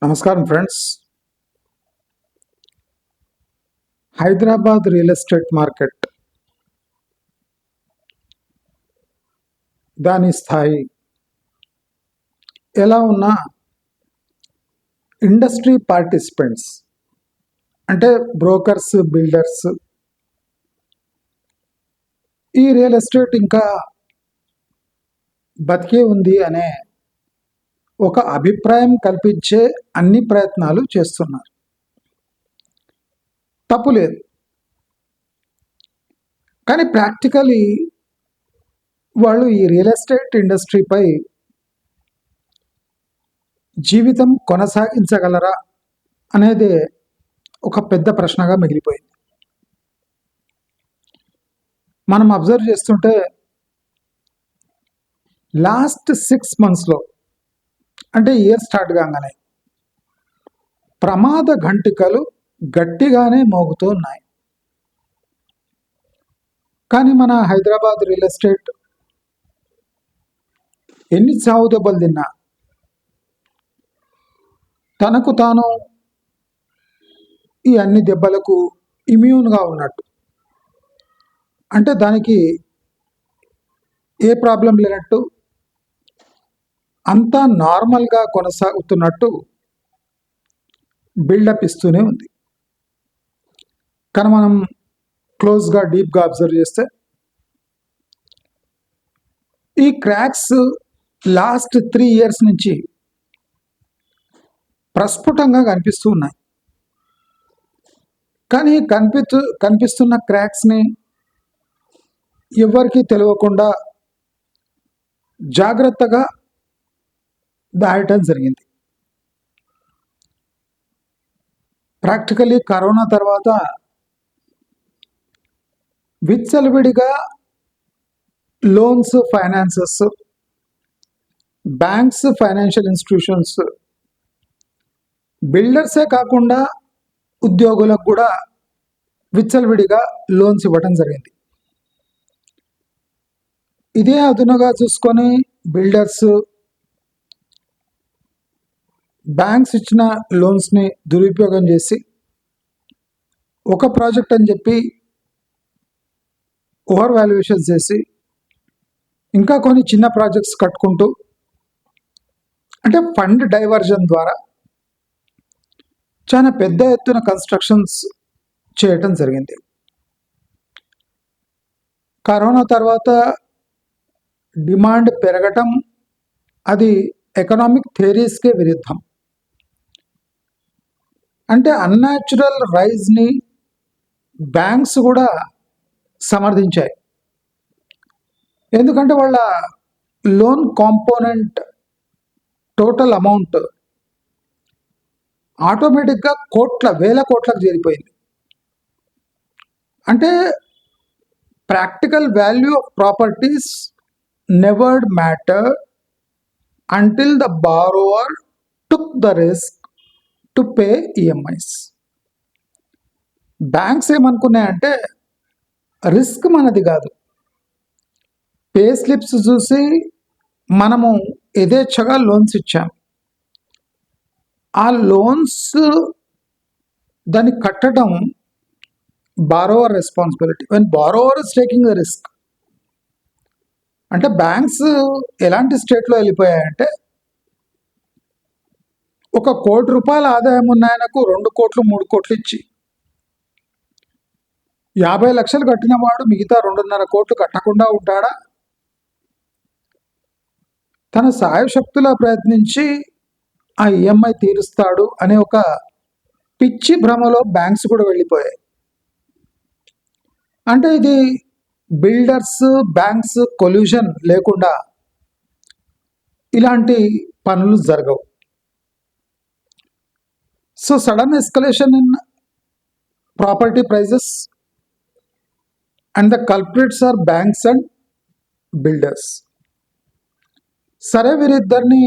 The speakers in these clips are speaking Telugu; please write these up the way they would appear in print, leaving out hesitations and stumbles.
నమస్కారం friends. Hyderabad real estate market దాని స్థాయి ఎలా ఉన్నా ఇండస్ట్రీ పార్టిసిపెంట్స్ అంటే బ్రోకర్స్, బిల్డర్స్ ఈ రియల్ ఎస్టేట్ ఇంకా బతికే ఉంది అనే ఒక అభిప్రాయం కల్పించే అన్ని ప్రయత్నాలు చేస్తున్నారు. తప్పు లేదు, కానీ ప్రాక్టికలీ వాళ్ళు ఈ రియల్ ఎస్టేట్ ఇండస్ట్రీపై జీవితం కొనసాగించగలరా అనేది ఒక పెద్ద ప్రశ్నగా మిగిలిపోయింది. మనం అబ్జర్వ్ చేస్తుంటే లాస్ట్ 6 monthsలో అంటే ఇయర్ స్టార్ట్ కాగానే ప్రమాద ఘంటికలు గట్టిగానే మోగుతూ ఉన్నాయి. కానీ మన హైదరాబాద్ రియల్ ఎస్టేట్ ఎన్ని చావు దెబ్బలు తిన్నా తనకు తాను ఈ అన్ని దెబ్బలకు ఇమ్యూన్గా ఉన్నట్టు, అంటే దానికి ఏ ప్రాబ్లం లేనట్టు, అంతా నార్మల్గా కొనసాగుతున్నట్టు బిల్డప్ ఇస్తూనే ఉంది. కానీ మనం క్లోజ్గా డీప్గా అబ్జర్వ్ చేస్తే ఈ క్రాక్స్ లాస్ట్ 3 years నుంచి ప్రస్ఫుటంగా కనిపిస్తూ ఉన్నాయి. కానీ కనిపిస్తున్న క్రాక్స్ని ఎవరికీ తెలియకుండా జాగ్రత్తగా దాయటం జరిగింది. ప్రాక్టికలీ కరోనా తర్వాత విచ్చలవిడిగా loans, finances, banks, financial institutions, బిల్డర్సే కాకుండా ఉద్యోగులకు కూడా విచ్చలవిడిగా లోన్స్ ఇవ్వడం జరిగింది. ఇదే అదునుగా చూసుకొని బిల్డర్స్ బ్యాంక్స్ ఇచ్చిన లోన్స్ని దురుపయోగం చేసి ఒక ప్రాజెక్ట్ అని చెప్పి ఓవర్ వాల్యుయేషన్ చేసి ఇంకా కొన్ని చిన్న ప్రాజెక్ట్స్ కట్టుకుంటూ, అంటే ఫండ్ డైవర్జన్ ద్వారా చాలా పెద్ద ఎత్తున కన్స్ట్రక్షన్స్ చేయటం జరిగింది. కరోనా తర్వాత డిమాండ్ పెరగటం అది ఎకనామిక్ థియరీస్కే విరుద్ధం. అంటే అన్యాచురల్ రైజ్ని బ్యాంక్స్ కూడా సమర్థించాయి. ఎందుకంటే వాళ్ళ లోన్ కాంపోనెంట్ టోటల్ అమౌంట్ ఆటోమేటిక్గా వేల కోట్లకు చేరిపోయింది. అంటే practical value of properties never matter until the borrower took the risk to pay EMIs. Banks ఏమనుకున్నాయంటే రిస్క్ మనది కాదు, పే స్లిప్స్ చూసి మనము యథేచ్ఛగా లోన్స్ ఇచ్చాం, ఆ లోన్స్ దాన్ని కట్టడం borrower responsibility. When borrower is taking the risk, అంటే బ్యాంక్స్ ఎలాంటి స్టేట్లో వెళ్ళిపోయాయంటే ₹1 కోటి ఆదాయం ఉన్న ఆయనకు 2 కోట్లు 3 కోట్లు ఇచ్చి 50 లక్షలు కట్టిన వాడు మిగతా 2.5 కోట్లు కట్టకుండా ఉంటాడా? తన సాయశక్తులా ప్రయత్నించి ఆ ఈఎంఐ తీరుస్తాడు అనే ఒక పిచ్చి భ్రమలో బ్యాంక్స్ కూడా వెళ్ళిపోయాయి. అంటే ఇది బిల్డర్స్, బ్యాంక్స్ కొల్యూషన్ లేకుండా ఇలాంటి పనులు జరగవు. So sudden escalation in property prices and the culprits are banks and builders. సరే, వీరిద్దరిని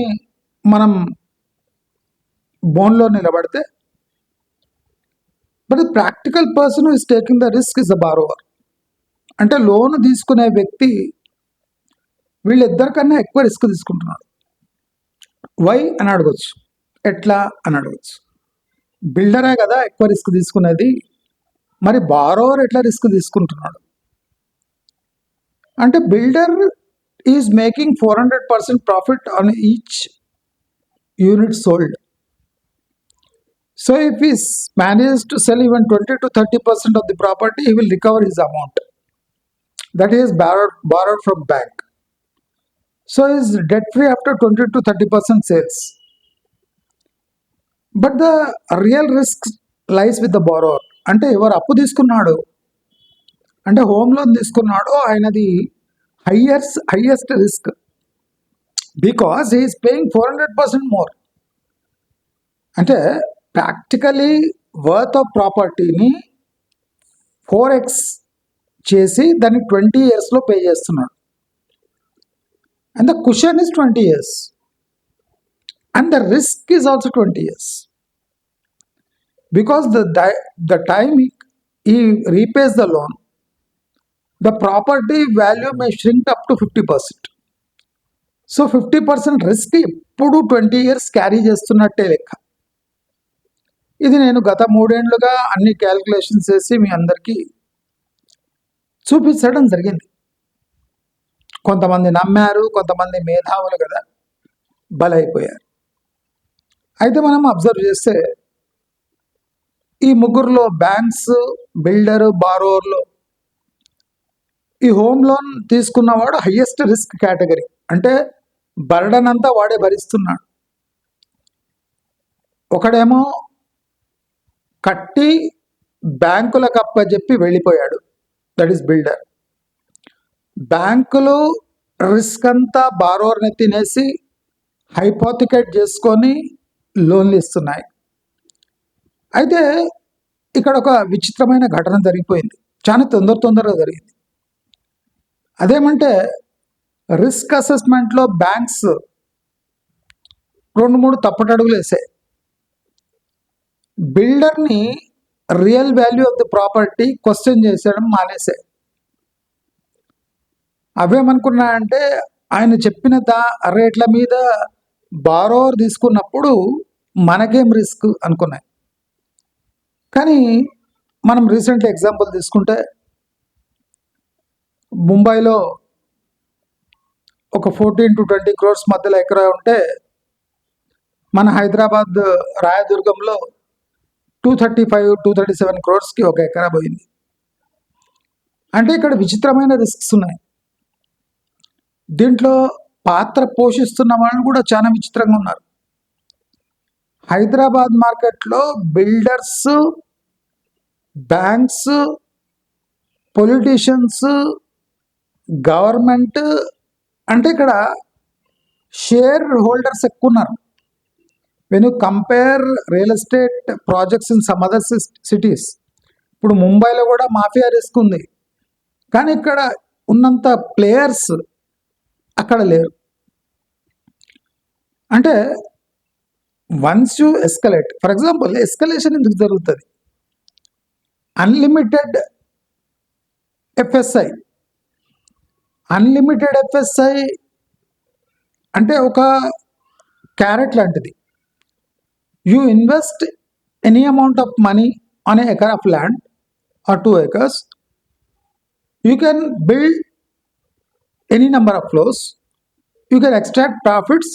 మనం బోన్లో నిలబడితే, but the practical person is taking the risk is the borrower. అంటే లోన్ తీసుకునే వ్యక్తి వీళ్ళిద్దరికన్నా ఎక్కువ రిస్క్ తీసుకుంటున్నాడు. వై అని అడగచ్చు. ఎట్లా అని అడగచ్చు. బిల్డరే కదా ఎక్కువ రిస్క్ తీసుకునేది, మరి బారోవర్ ఎట్లా రిస్క్ తీసుకుంటున్నాడు అంటే builder is making 400% profit on each unit sold. So if he manages to sell even 20 to 30% of the property, he will recover his amount that he has borrowed from bank. So he is debt free after 20 to 30% sales. But the real risk lies with the borrower. అంటే ఎవరు అప్పు తీసుకున్నాడు అంటే హోమ్ లోన్ తీసుకున్నాడో ఆయనది highest risk, because he is paying 400% more. అంటే ప్రాక్టికలీ వర్త్ ఆఫ్ ప్రాపర్టీని 4x చేసి దాన్ని 20 yearsలో పే చేస్తున్నాడు. And the cushion is 20 years and the risk is also 20 years, because the time he repays the loan, the property value may shrink up to 50%. So 50% risk ఇప్పుడు 20 years క్యారీ చేస్తున్నట్టే లెక్క. ఇది నేను గత 3 ఏళ్లుగా అన్ని క్యాల్కులేషన్స్ చేసి మీ అందరికీ చూపించడం జరిగింది. కొంతమంది నమ్మారు, కొంతమంది మేధావులు కదా బలైపోయారు. అయితే మనం అబ్జర్వ్ చేస్తే ఈ ముగ్గురులో బ్యాంక్స్, బిల్డరు, బారోవర్లో ఈ హోమ్ లోన్ తీసుకున్నవాడు హైయెస్ట్ రిస్క్ కేటగిరీ. అంటే బర్డన్ అంతా వాడే భరిస్తున్నాడు. ఒకడేమో కట్టి బ్యాంకులకు అప్పచెప్పి వెళ్ళిపోయాడు, దట్ ఈస్ బిల్డర్. బ్యాంకులు రిస్క్ అంతా బారోవర్ని తినేసి హైపోతికేట్ చేసుకొని లోన్లు ఇస్తున్నాయి. అయితే ఇక్కడ ఒక విచిత్రమైన ఘటన జరిగిపోయింది, చాలా తొందరగా జరిగింది. అదేమంటే రిస్క్ అసెస్మెంట్లో బ్యాంక్స్ 2-3 తప్పటడుగులు వేసాయి. బిల్డర్ని real value of the property question చేసేయడం మానేసాయి. అవేమనుకున్నాయంటే ఆయన చెప్పిన రేట్ల మీద బారోవర్ తీసుకున్నప్పుడు మనకేం రిస్క్ అనుకున్నాయి. కానీ మనం రీసెంట్లీ ఎగ్జాంపుల్ తీసుకుంటే ముంబైలో ఒక 14 to 20 crores మధ్యలో ఎకరా ఉంటే మన హైదరాబాద్ రాయదుర్గంలో 235-237 crores ఒక ఎకరా పోయింది. అంటే ఇక్కడ విచిత్రమైన రిస్క్స్ ఉన్నాయి. దీంట్లో పాత్ర పోషిస్తున్న వాళ్ళు కూడా చాలా విచిత్రంగా ఉన్నారు. హైదరాబాద్ మార్కెట్లో బిల్డర్స్, బ్యాంక్స్, పొలిటీషియన్స్, గవర్నమెంట్, అంటే ఇక్కడ షేర్ హోల్డర్స్ ఎక్కువ ఉన్నారు. When you compare real estate projects in some other cities, ఇప్పుడు ముంబైలో కూడా మాఫియా రిస్క్ ఉంది, కానీ ఇక్కడ ఉన్నంత ప్లేయర్స్ అక్కడ లేరు. అంటే once you escalate, for example escalation ఎందుకు జరుగుతుంది? అన్లిమిటెడ్ ఎఫ్ఎస్ఐ అంటే ఒక క్యారెట్ లాంటిది. You invest any amount of money on a acre of land or 2 acres, you can build any number of floors, you can extract profits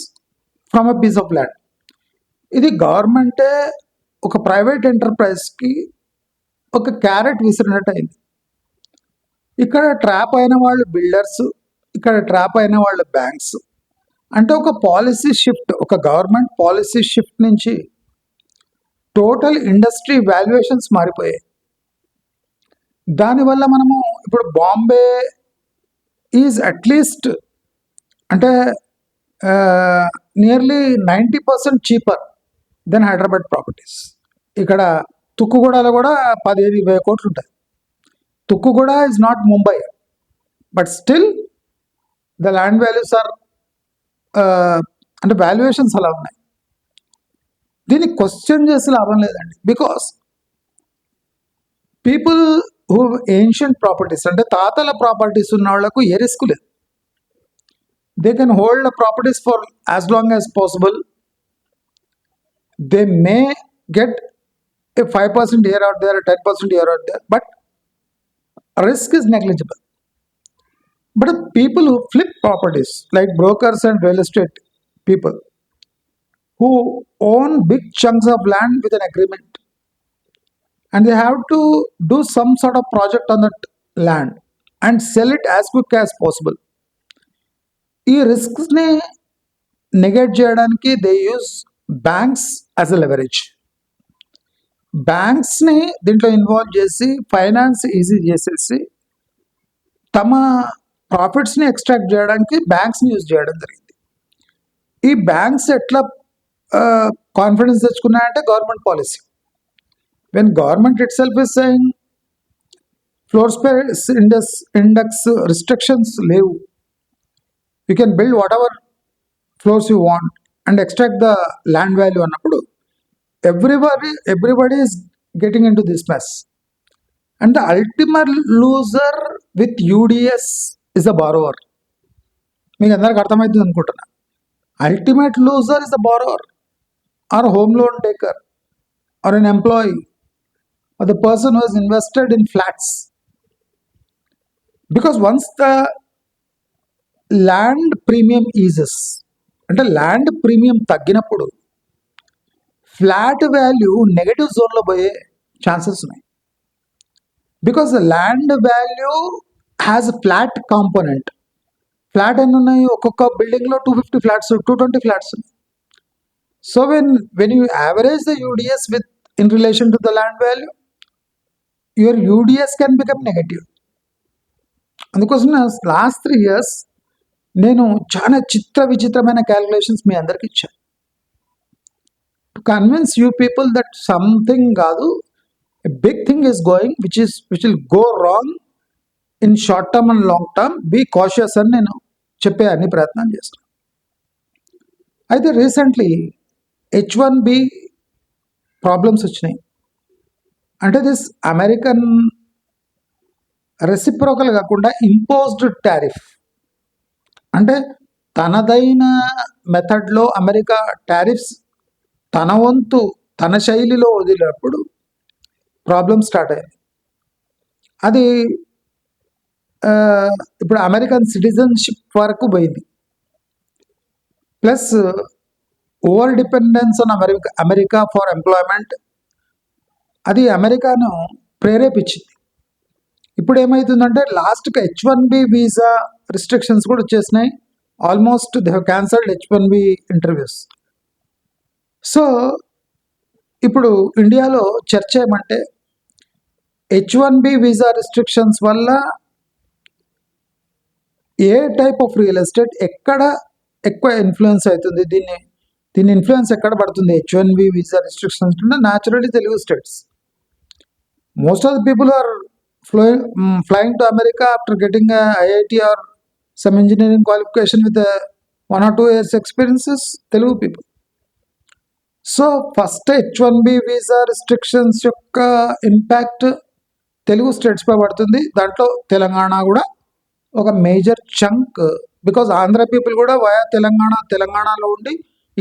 from a piece of land. ఇది గవర్నమెంటే ఒక ప్రైవేట్ ఎంటర్ప్రైజ్కి ఒక క్యారెట్ విసిరినట్టు అయింది. ఇక్కడ ట్రాప్ అయిన వాళ్ళు బిల్డర్స్, ఇక్కడ ట్రాప్ అయిన వాళ్ళు బ్యాంక్స్. అంటే ఒక పాలసీ షిఫ్ట్, ఒక గవర్నమెంట్ పాలసీ షిఫ్ట్ నుంచి టోటల్ ఇండస్ట్రీ వాల్యుయేషన్స్ మారిపోయాయి. దానివల్ల మనము ఇప్పుడు బాంబే ఈజ్ అట్లీస్ట్ అంటే nearly 90% cheaper then Hyderabad properties. ఇక్కడ తుక్కుగూడలో కూడా 15-20 కోట్లు ఉంటాయి. Tukkuguda is not Mumbai, but still the land values are అంటే వాల్యుయేషన్స్ అలా ఉన్నాయి. దీన్ని క్వశ్చన్ చేసి లాభం లేదండి, because people who ancient properties అంటే తాతల ప్రాపర్టీస్ ఉన్న వాళ్ళకు ఏ రిస్క్ లేదు. They can hold the properties for as long as possible. They may get a 5% here out there, a 10% here out there, but risk is negligible. But the people who flip properties, like brokers and real estate people, who own big chunks of land with an agreement, and they have to do some sort of project on that land and sell it as quick as possible. ఈ రిస్క్స్ని నెగెట్ చేయడానికి they use banks as a leverage. బ్యాంక్స్ని దీంట్లో ఇన్వాల్వ్ చేసి ఫైనాన్స్ ఈజీ చేసేసి తమ ప్రాఫిట్స్ని ఎక్స్ట్రాక్ట్ చేయడానికి బ్యాంక్స్ని యూజ్ చేయడం జరిగింది. ఈ బ్యాంక్స్ ఎట్లా కాన్ఫిడెన్స్ తెచ్చుకున్నాయంటే government policy. When government itself is saying floor space index restrictions లేవు, you can build whatever floors you want and extract the land value అన్నప్పుడు everybody is getting into this mess, and the ultimate loser with UDS is the borrower. మీకు అందరికి అర్థమవుతుంది అనుకుంటున్నా. Ultimate loser is the borrower or home loan taker or an employee or the person who has invested in flats, because once the land premium eases, అంటే ల్యాండ్ ప్రీమియం తగ్గినప్పుడు ఫ్లాట్ వాల్యూ నెగటివ్ జోన్లో పోయే ఛాన్సెస్ ఉన్నాయి. Because the land value has flat component. Flat ఎన్ని ఉన్నాయి? ఒక్కొక్క బిల్డింగ్లో 250 ఫ్లాట్స్, 220 ఫ్లాట్స్ ఉన్నాయి. So when you average the UDS with in relation to the land value, your UDS can become negative. అందుకోసం లాస్ట్ 3 years నేను చాలా విచిత్రమైన క్యాలిక్యులేషన్స్ మీ అందరికి ఇచ్చాను to convince you people that something కాదు, a big thing is going which will go wrong in short term and long term. Be cautious అని నేను చెప్పే అన్ని ప్రయత్నం చేస్తాను. అయితే రీసెంట్లీ H1B ప్రాబ్లమ్స్ వచ్చినాయి. అంటే దిస్ అమెరికన్ రెసిప్రోకల్ కాకుండా ఇంపోజ్డ్ టారిఫ్, అంటే తనదైన మెథడ్లో అమెరికా టారిఫ్స్ తన వంతు తన శైలిలో వదిలేటప్పుడు ప్రాబ్లమ్ స్టార్ట్ అయింది. అది ఇప్పుడు అమెరికన్ సిటిజన్షిప్ వరకు పోయింది. Plus over dependence on America for employment, అది అమెరికాను ప్రేరేపించింది. ఇప్పుడు ఏమవుతుందంటే లాస్ట్కి H1B వీసా రిస్ట్రిక్షన్స్ కూడా వచ్చేసినాయి. Almost they have cancelled H1B interviews. So ఇప్పుడు ఇండియాలో చర్చ ఏమంటే H1B వీసా రిస్ట్రిక్షన్స్ వల్ల ఏ టైప్ ఆఫ్ రియల్ ఎస్టేట్ ఎక్కడ ఎక్కువ ఇన్ఫ్లుయెన్స్ అవుతుంది, దీని ఇన్ఫ్లుయెన్స్ ఎక్కడ పడుతుంది H1B వీసా రిస్ట్రిక్షన్స్ అంటే naturally Telugu states. Most of the people are flying to America after getting a IIT or some engineering qualification with 1 or 2 years experiences, Telugu people. So first H1B visa restrictions యొక్క ఇంపాక్ట్ తెలుగు స్టేట్స్పై పడుతుంది. దాంట్లో తెలంగాణ కూడా ఒక major chunk, because Andhra people కూడా వయా తెలంగాణలో ఉండి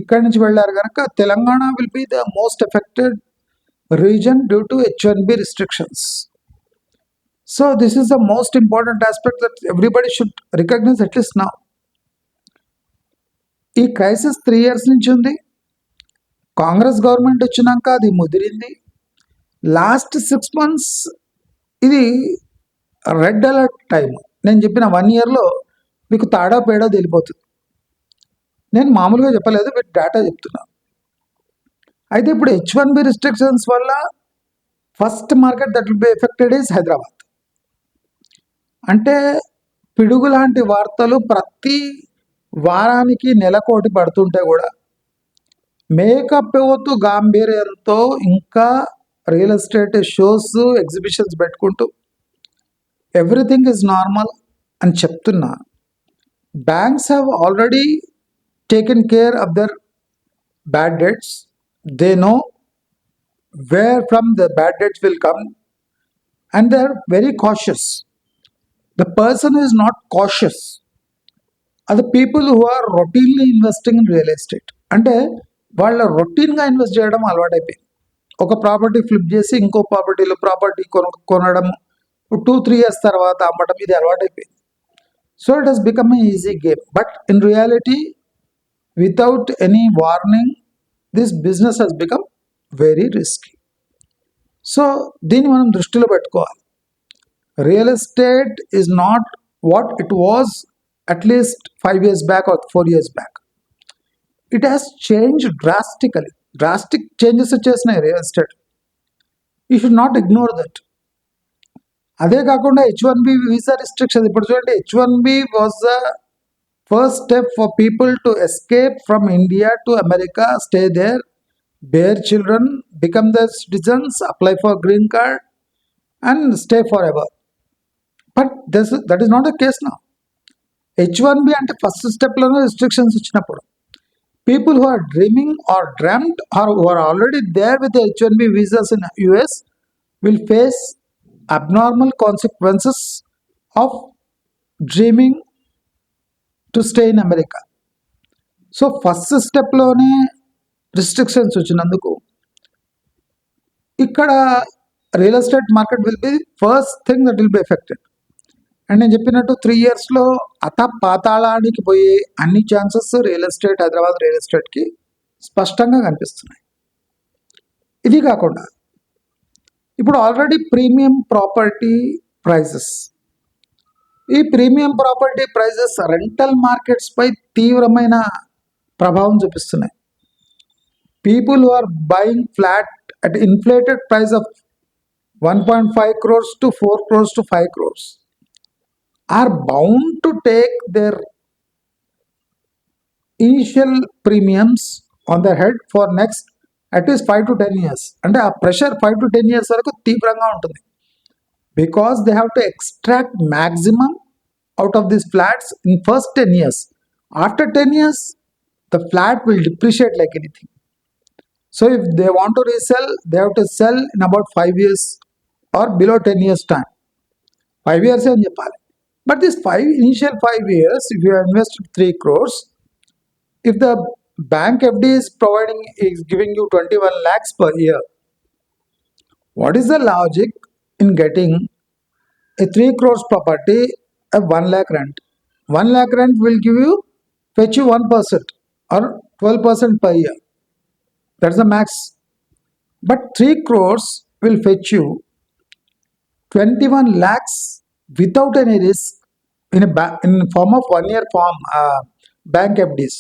ఇక్కడి నుంచి వెళ్ళారు కనుక Telangana will be the most affected reason due to H1B restrictions. So this is the most important aspect that everybody should recognize at least now. ఈ క్రైసిస్ 3 years నుంచి ఉంది. కాంగ్రెస్ గవర్నమెంట్ వచ్చినాక అది ముదిరింది. లాస్ట్ 6 months ఇది రెడ్ అలర్ట్ టైం. నేను చెప్పిన 1 yearలో మీకు తాడా పేడా తెలిపోతుంది. నేను మామూలుగా చెప్పలేదు, విత్ డేటా చెప్తున్నా. అయితే ఇప్పుడు H1B రిస్ట్రిక్షన్స్ వల్ల first market that will be affected is Hyderabad. అంటే పిడుగు లాంటి వార్తలు ప్రతి వారానికి నెలకోటి పడుతుంటే కూడా మేకప్ అవుతూ గాంభీర్యంతో ఇంకా రియల్ ఎస్టేట్ షోస్ ఎగ్జిబిషన్స్ పెట్టుకుంటూ ఎవ్రీథింగ్ ఈజ్ నార్మల్ అని చెప్తున్నా. Banks have already taken care of their bad debts. They know where from the bad debts will come and they are very cautious. The person who is not cautious are the people who are routinely investing in real estate. అంటే వాళ్ళ రొటీన్గా ఇన్వెస్ట్ చేయడం అలవాటైపోయింది. ఒక ప్రాపర్టీ ఫ్లిప్ చేసి ఇంకో ప్రాపర్టీలో ప్రాపర్టీ కొనడం 2-3 years తర్వాత అమ్మటం, ఇది అలవాటైపోయింది. So it has become a easy game. But in reality, without any warning, this business has become very risky. So దీన్ని మనం దృష్టిలో పెట్టుకోవాలి. Real estate is not what it was at least 5 years back or 4 years back. It has change drastically. Drastic changes వచ్చేసినాయి real estate. You should not ignore that. అదే కాకుండా H1B వీసా రిస్ట్రిక్షన్, ఇప్పుడు చూడండి, H1B was the first step for people to escape from India to America, stay there, bear children, become the citizens, apply for green card and stay forever. But that is not the case now. H1B అంటే ఫస్ట్ స్టెప్లోనే రిస్ట్రిక్షన్స్ వచ్చినప్పుడు, people who are dreaming or dreamt or who are already there with the H1B visas in US will face abnormal consequences of dreaming to stay in America. So first స్టెప్లోనే రిస్ట్రిక్షన్స్ వచ్చినందుకు ఇక్కడ real estate market will be first thing that will be affected. And నేను చెప్పినట్టు 3 yearsలో పాతాళానికి పోయే అన్ని chances real estate, Hyderabad real ఎస్టేట్కి స్పష్టంగా కనిపిస్తున్నాయి. ఇది కాకుండా ఇప్పుడు ఆల్రెడీ ప్రీమియం ప్రాపర్టీ ప్రైజెస్, ఈ ప్రీమియం ప్రాపర్టీ ప్రైజెస్ రెంటల్ మార్కెట్స్పై తీవ్రమైన ప్రభావం చూపిస్తున్నాయి. People who are buying flat at inflated price of 1.5 crores to 4 crores to 5 crores are bound to take their initial premiums on their head for next at least 5 to 10 years. అంటే ఆ ప్రెషర్ 5 to 10 years వరకు తీవ్రంగా ఉంటుంది. Because they have to extract maximum out of this flats in first 10 years. After 10 years the flat will depreciate like anything. So if they want to resell, they have to sell in about 5 years or below 10 years time. 5 years అని చెప్పాలి. But this initial 5 years, if you have invested 3 crores, if the bank FD is giving you 21 lakhs per year, what is the logic in getting a 3 crores property, a 1 lakh rent? 1 lakh rent will fetch you 1% or 12% per year. That's the max. But 3 crores will fetch you 21 lakhs without any risk in form of 1 year bank FDs.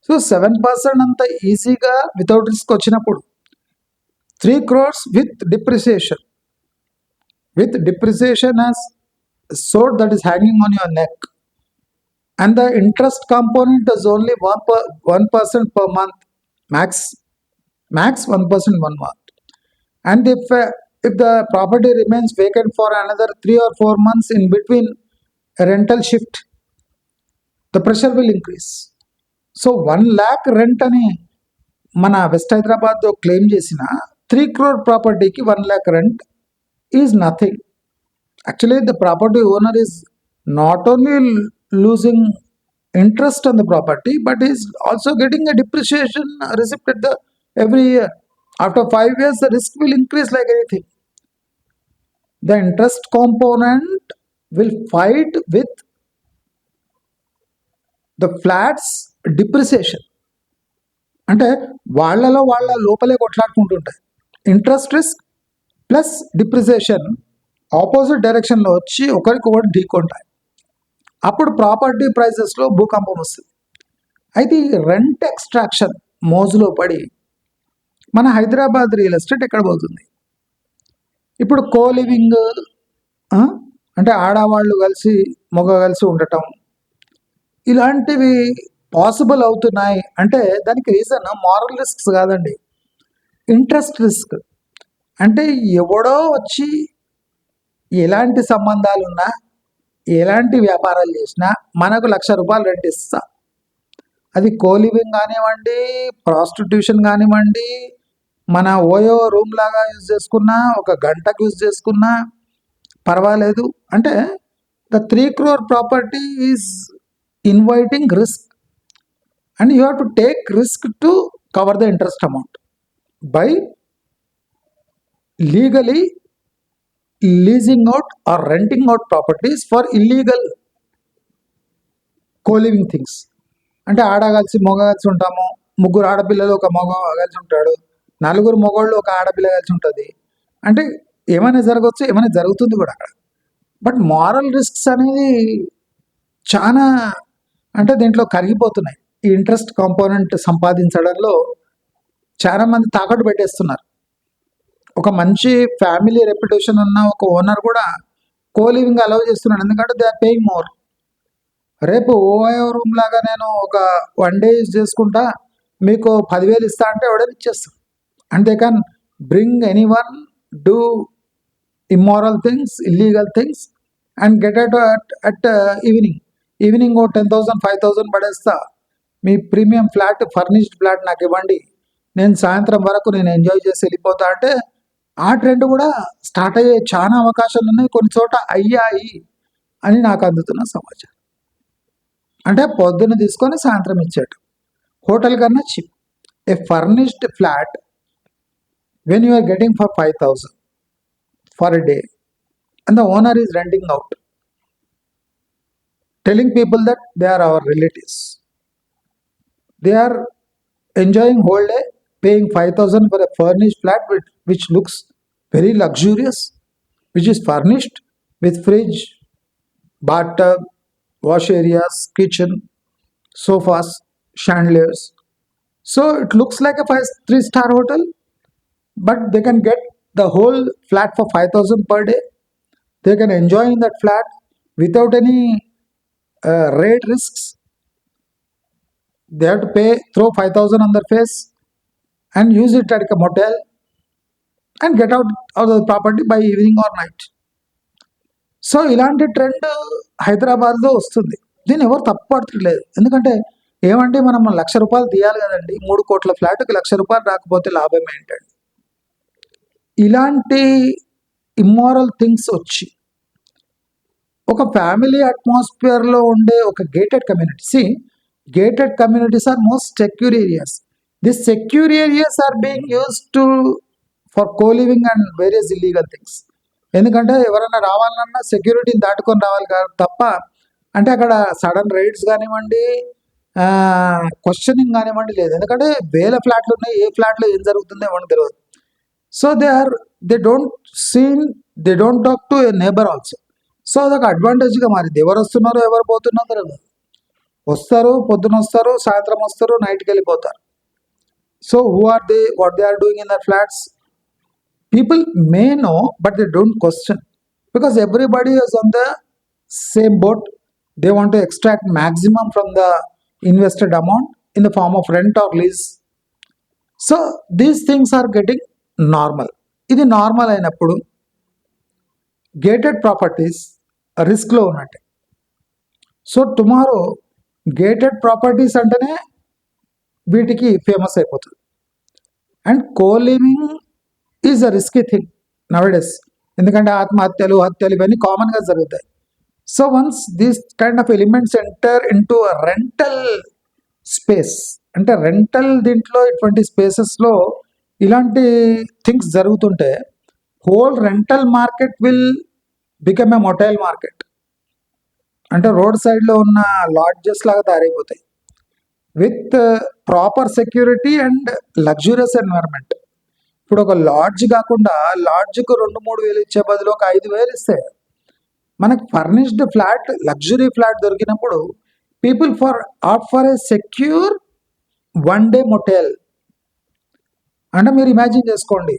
So 7% అంత ఈజీగా వితౌట్ రిస్క్ వచ్చినప్పుడు 3 crores with depreciation as a sword that is hanging on your neck, and the interest component is only 1% per month, max 1% 1 month. And if the property remains vacant for another 3 or 4 months in between a rental shift, the pressure will increase. So 1 lakh rent అని మన వెస్ట్ హైదరాబాద్లో క్లెయిమ్ చేసిన 3 crore ప్రాపర్టీకి 1 lakh rent is nothing. Actually the property owner is not only losing interest on the property, but is also getting a depreciation receipt at every year. After 5 years, the risk will increase like anything. The interest component will fight with the flats depreciation. అంటే వాళ్ళ లోపలే కొట్లాడుకుంటుంటాయి. Interest risk plus depreciation opposite డైరెక్షన్లో వచ్చి ఒకరికొకటి ఢీకొంటాయి. అప్పుడు ప్రాపర్టీ ప్రైసెస్లో భూకంపం వస్తుంది. అయితే ఈ రెంట్ ఎక్స్ట్రాక్షన్ మోజులో పడి మన హైదరాబాద్ రియల్ ఎస్టేట్ ఎక్కడ పోతుంది? ఇప్పుడు కోలివింగ్ అంటే ఆడవాళ్ళు కలిసి మగ కలిసి ఉండటం, ఇలాంటివి పాసిబుల్ అవుతున్నాయి అంటే దానికి రీజన్ మారల్ రిస్క్స్ కాదండి, ఇంట్రెస్ట్ రిస్క్. అంటే ఎవడో వచ్చి ఎలాంటి సంబంధాలు ఉన్నా, ఎలాంటి వ్యాపారాలు చేసినా మనకు ₹1,00,000 రెంట్ ఇస్తా. అది కోలివింగ్ కానివ్వండి, ప్రాస్టిట్యూషన్ కానివ్వండి, మన ఓయో రూమ్ లాగా యూజ్ చేసుకున్నా, ఒక గంటకు యూజ్ చేసుకున్నా పర్వాలేదు. అంటే the 3 crore property is inviting risk, and you have to take risk to cover the interest amount by legally leasing out or renting out properties for illegal co-living things. అంటే ఆడ కలిసి మగ కలిసి ఉంటాము, ముగ్గురు ఆడపిల్లలు ఒక మగ కలిసి ఉంటాడు, నలుగురు మగవాళ్ళు ఒక ఆడపిల్ల కలిసి ఉంటుంది. అంటే ఏమైనా జరగవచ్చు, ఏమైనా జరుగుతుంది కూడా అక్కడ. బట్ మారల్ రిస్క్స్ అనేది చాలా అంటే దీంట్లో కరిగిపోతున్నాయి. ఈ ఇంట్రెస్ట్ కాంపోనెంట్ సంపాదించడంలో చాలామంది తాకట్టు పెట్టేస్తున్నారు. ఒక మంచి ఫ్యామిలీ రెప్యుటేషన్ ఉన్న ఒక ఓనర్ కూడా కోలివింగ్ అలౌ చేస్తున్నాడు, ఎందుకంటే దే ఆర్ పేయింగ్ మోర్. రేపు ఓఐఓ రూమ్ లాగా నేను ఒక 1 day యూజ్ చేసుకుంటా, మీకు 10,000 ఇస్తా అంటే ఎవడని ఇచ్చేస్తాను. And they can bring anyone, do immoral things, illegal things, and get at evening 10,000 5,000 పడేస్తా, మీ ప్రీమియం ఫ్లాట్ ఫర్నిష్డ్ ఫ్లాట్ నాకు ఇవ్వండి, నేను సాయంత్రం వరకు నేను ఎంజాయ్ చేసి వెళ్ళిపోతా అంటే ఆ ట్రెండ్ కూడా స్టార్ట్ అయ్యే చాలా అవకాశాలు ఉన్నాయి, కొన్ని చోట అయ్యాయి అని నాకు అందుతున్న సమాచారం. అంటే పొద్దున్న తీసుకొని సాయంత్రం ఇచ్చేట హోటల్ కన్నా cheap. A furnished flat when you are getting for 5,000 for a day and the owner is renting out, telling people that they are our relatives, they are enjoying whole day, paying 5,000 for a furnished flat which looks very luxurious, which is furnished with fridge, bathtub, wash areas, kitchen, sofas, chandeliers. So it looks like a 3-star hotel, but they can get the whole flat for 5,000 per day. They can enjoy in that flat without any rate risks. They have to throw 5,000 on their face and use it at a motel and get out of the property by evening or night. So ఇలాంటి ట్రెండ్ హైదరాబాద్లో వస్తుంది. దీన్ని ఎవరు తప్పుపడట్లేదు, ఎందుకంటే ఏమంటే మనం ₹1,00,000 తీయాలి కదండి, 3 కోట్ల ఫ్లాట్కి ₹1,00,000 రాకపోతే లాభం ఏంటండి? ఇలాంటి ఇమ్మారల్ థింగ్స్ వచ్చి ఒక ఫ్యామిలీ అట్మాస్ఫియర్లో ఉండే ఒక gated community, gated communities are most secure areas. This secure areas are being used to for coliving and various illegal things. ఎందుకంటే ఎవరైనా రావాలన్నా సెక్యూరిటీని దాటుకొని రావాలి తప్ప, అంటే అక్కడ సడన్ రైడ్స్ కానివ్వండి, క్వశ్చనింగ్ కానివ్వండి లేదు. ఎందుకంటే వేల ఫ్లాట్లు ఉన్నాయి, ఏ ఫ్లాట్లో ఏం జరుగుతుందో ఎవరికి తెలియదు. So they don't talk to a neighbor also. So అదొక అడ్వాంటేజ్గా మారింది. ఎవరు వస్తున్నారో ఎవరు పోతున్నారో తెలియదు. వస్తారు, పొద్దున వస్తారు, సాయంత్రం వస్తారు, నైట్కి వెళ్ళిపోతారు. So who are they, what they are doing in their flats? People may know, but they don't question, because everybody is on the same boat. They want to extract maximum from the invested amount in the form of rent or lease. So these things are getting normal. ఇది నార్మల్ అయినప్పుడు గేటెడ్ ప్రాపర్టీస్ రిస్క్లో ఉన్నట్టే. సో టుమారో గేటెడ్ ప్రాపర్టీస్ అంటేనే వీటికి ఫేమస్ అయిపోతుంది. And coliving is a risky thing nowadays, ఎందుకంటే ఆత్మహత్యలు, హత్యలు ఇవన్నీ కామన్గా జరుగుతాయి. So once these kind of elements enter into rental space, అంటే రెంటల్ దీంట్లో ఇటువంటి స్పేసెస్లో ఇలాంటి థింగ్స్ జరుగుతుంటే whole rental market will become a motel market. అంటే రోడ్ సైడ్లో ఉన్న లాడ్జెస్ లాగా తయారైపోతాయి with proper security and luxurious environment. ఇప్పుడు ఒక లాడ్జ్ కాకుండా లాడ్జ్కు 2-3 వేలు ఇచ్చే బదులు ఒక 5,000 ఇస్తే మనకు ఫర్నిష్డ్ ఫ్లాట్, లగ్జరీ ఫ్లాట్ దొరికినప్పుడు people opt for a secure 1 day motile. అంటే మీరు ఇమాజిన్ చేసుకోండి,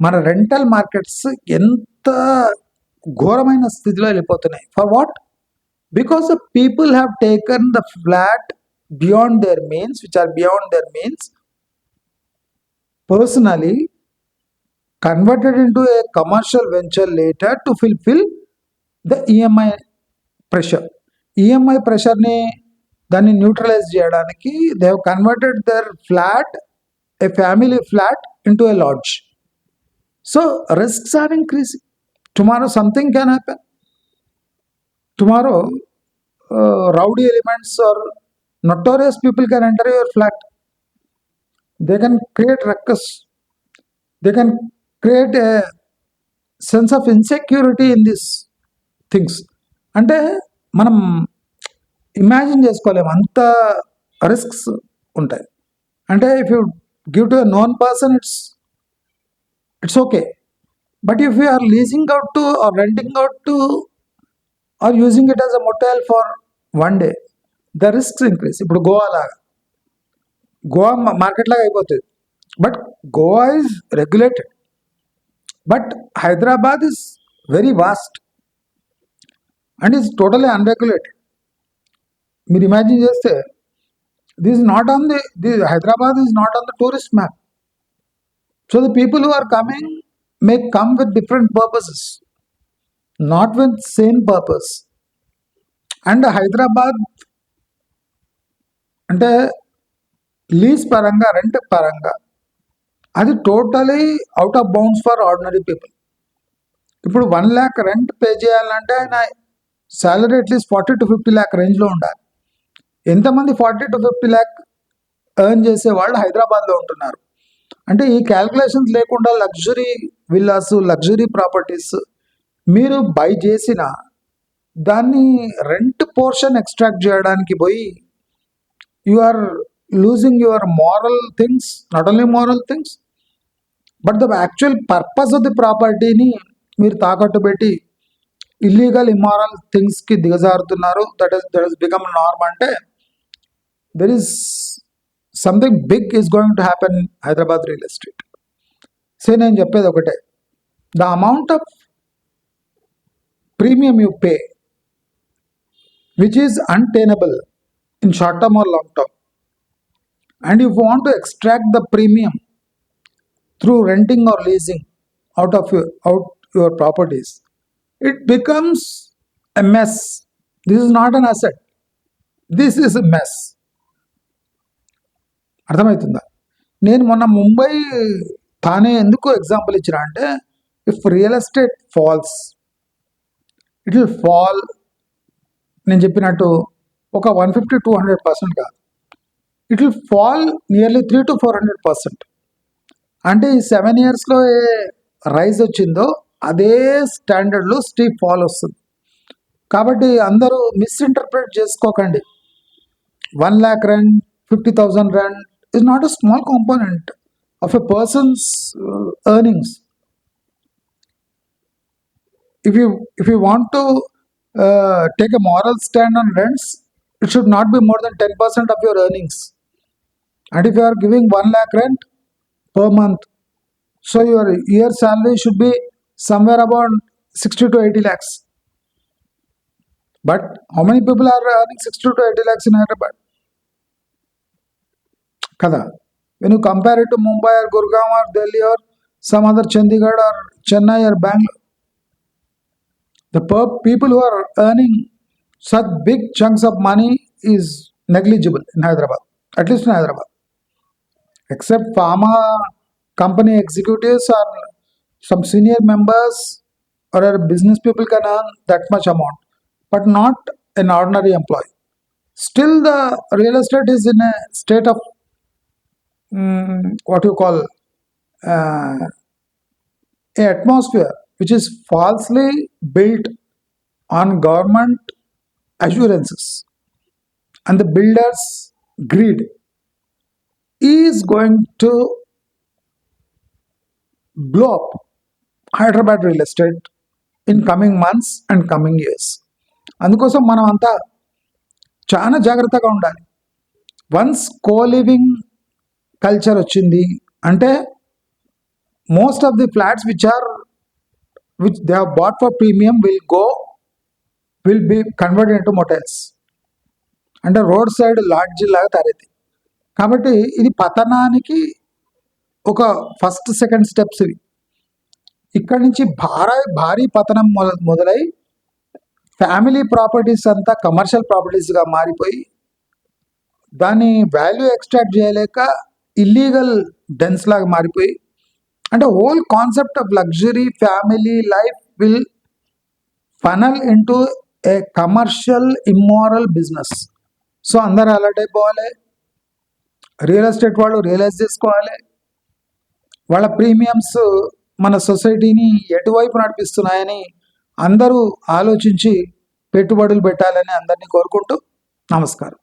మన రెంటల్ మార్కెట్స్ ఎంత ఘోరమైన స్థితిలో వెళ్ళిపోతున్నాయి. For what? Because the people have taken the flat beyond their means, which are beyond their means, personally converted into a commercial venture later to fulfil the EMI pressure. EMI ప్రెషర్ని దాన్ని న్యూట్రలైజ్ చేయడానికి they have converted their flat, a family flat, into a lodge. So risks are increasing. Tomorrow something can happen. Tomorrow rowdy elements or notorious people can enter your flat. They can create ruckus, they can create a sense of insecurity in this things. అంటే మనం ఇమాజిన్ చేసుకోలేము అంత రిస్క్స్ ఉంటాయి. అంటే if you give to a known person it's okay, but if you are leasing out to or renting out to or using it as a motel for one day, the risks increase. ఇప్పుడు గోవా లాగా, గోవా మార్కెట్ లాగా అయిపోతుంది, but Goa is regulated, but Hyderabad is very vast and is totally unregulated. మీరు ఇమాజిన్ చేస్తే this not on the Hyderabad is not on the tourist map. So the people who are coming may come with different purposes, not with same purpose. And Hyderabad అంటే లీజ్ పరంగా, రెంట్ పరంగా అది totally out of bounds for ordinary people. ఇప్పుడు 1 lakh రెంట్ పే చేయాలంటే ఆయన శాలరీ అట్లీస్ట్ 40 to 50 lakh రేంజ్లో ఉండాలి. ఎంతమంది 40 to 50 lakh ఎర్న్ చేసే వాళ్ళు హైదరాబాద్లో ఉంటున్నారు? అంటే ఈ క్యాల్కులేషన్స్ లేకుండా లగ్జరీ విల్లాస్, లగ్జరీ ప్రాపర్టీస్ మీరు బై చేసిన దాన్ని రెంట్ పోర్షన్ ఎక్స్ట్రాక్ట్ చేయడానికి పోయి you are losing your moral things, not only moral things but the actual purpose of the ప్రాపర్టీని మీరు తాకట్టు పెట్టి ఇల్లీగల్ ఇమ్మారల్ థింగ్స్కి దిగజారుతున్నారు. That is become norm. అంటే there is something big is going to happen Hyderabad real estate. So నేను చెప్పేది ఒకటే, the amount of premium you pay which is అన్టైనబుల్ in short term are long term, and if you want to extract the premium through renting or leasing out your properties, it becomes a mess. This is not an asset, this is a mess. అర్థమవుతుందా? నేను మొన్న ముంబై, థానే ఎందుకు ఎగ్జాంపుల్ ఇచ్చిన అంటే, if real estate falls, it will fall నేను చెప్పినట్టు ఒక 150-200% కాదు, ఇట్ విల్ ఫాల్ నియర్లీ 300-400%. అంటే ఈ 7 yearsలో ఏ రైజ్ వచ్చిందో అదే స్టాండర్డ్లో స్టీప్ ఫాల్ వస్తుంది. కాబట్టి అందరూ మిస్ఇంటర్ప్రిట్ చేసుకోకండి. 1 lakh rent, 50,000 rent is not a small component of a person's earnings. If you want to take a moral stand on rents, it should not be more than 10% of your earnings. And if you are giving 1 lakh rent per month, so your year salary should be somewhere about 60-80 lakhs. But how many people are earning 60-80 lakhs in Hyderabad? Kada. When you compare it to Mumbai or Gurgaon or Delhi or some other Chandigarh or Chennai or Bangalore, the people who are earning such big chunks of money is negligible in Hyderabad, at least in Hyderabad. Except pharma company executives or some senior members or business people can earn that much amount, but not an ordinary employee. Still the real estate is in a state of what you call a atmosphere which is falsely built on government assurances, and the builders' greed is going to blow up Hyderabad real estate in coming months and coming years. అందుకోసం మనం అంతా చాలా జాగ్రత్తగా ఉండాలి. వన్స్ కో-లివింగ్ కల్చర్ వచ్చింది అంటే most of the flats which they have bought for premium will be converted into motels, అంటే రోడ్ సైడ్ లాడ్జీ లాగా తయారైంది. కాబట్టి ఇది పతనానికి ఒక ఫస్ట్ సెకండ్ స్టెప్స్ ఇవి. ఇక్కడి నుంచి భారీ పతనం మొదలై ఫ్యామిలీ ప్రాపర్టీస్ అంతా కమర్షియల్ ప్రాపర్టీస్గా మారిపోయి దాని వాల్యూ ఎక్స్ట్రాక్ట్ చేయలేక ఇల్లీగల్ డెన్స్ లాగా మారిపోయి, అంటే whole concept of luxury family life will funnel into a commercial immoral business. So అందరూ అలర్ట్ అయిపోవాలి. రియల్ ఎస్టేట్ వాళ్ళు రియలైజ్ చేసుకోవాలి. వాళ్ళ ప్రీమియమ్స్ మన సొసైటీని ఎటువైపు నడిపిస్తున్నాయని అందరూ ఆలోచించి పెట్టుబడులు పెట్టాలని అందరినీ కోరుకుంటూ నమస్కారం.